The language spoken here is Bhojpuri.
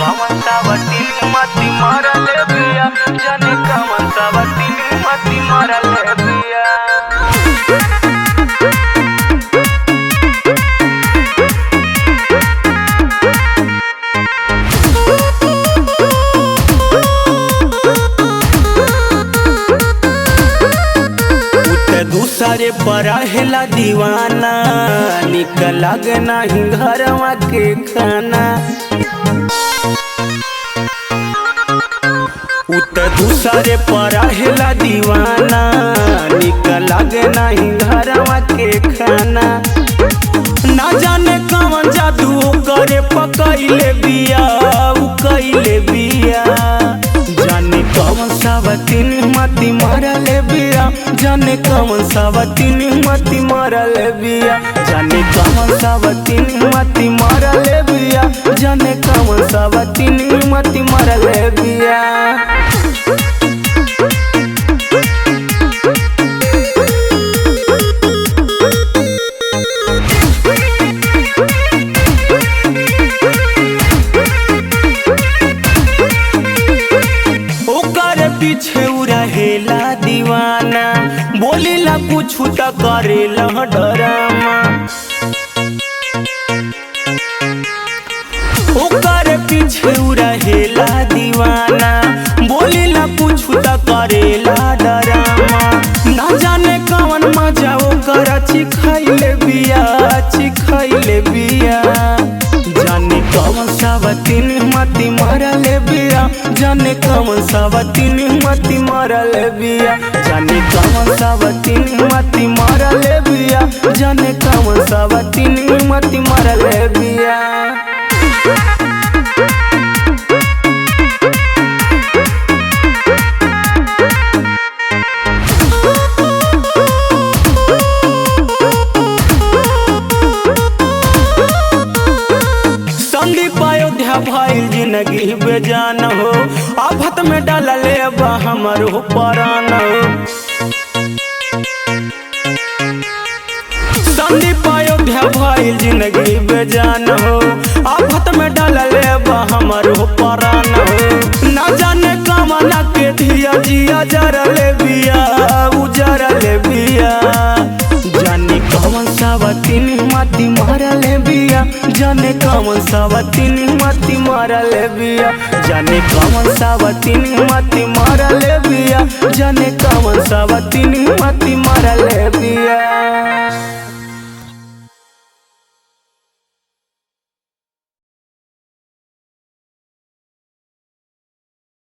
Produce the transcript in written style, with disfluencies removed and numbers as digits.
कौन सा वतीन मती मारल बिया, जाने कौन सा वतीन मती मारल बिया। दूसरे पर रहेला दीवाना, निकल लगे नहीं घरवा के खाना। दूसरे पर रहेला दीवाना, निकल लगे नहीं घरवा के खाना। ना जाने कौन जादू करे पकैले बिया, कैले बिया। जाने कौन सा वतीन मती मारल बिया, जाने कौन सा वतीन मती मारल बिया। जाने कौन सा वतीन मती मारल बिया, जाने कौन सा वतीन मती मारल बिया। पीछे रहेला दीवाना, बोलेला कुछ त करेला डरामा। ओकर पीछे रहेला दीवाना, बोलेला कुछ त करेला डरामा। ना जाने कौन मजा ओकर चिखैले बिया, चिखैले बिया। जाने कौन सा वतीन मती मारल बिया, जाने कौन सा वतीन मती मारल बिया। जाने कौन सा वतीन मती मारल बिया, जाने कौन सा वतीन मती मारल बिया। भइल जिंदगी बेजान हो, आफत में डालले बा हमर हो परान हो। संदीप अयोध्या भइल जिंदगी बेजान हो, आफत में डालले बा हमर हो परान हो। ना जाने कमना के धिया जिया जरले बिया, उजरले बिया। जाने कौन सा वतीन मती मारल बिया, जाने कौन सा वतीन मती मारल बिया। जाने कौन सा वतीन मती मारल बिया, जाने कौन सा वतीन मती मारल बिया।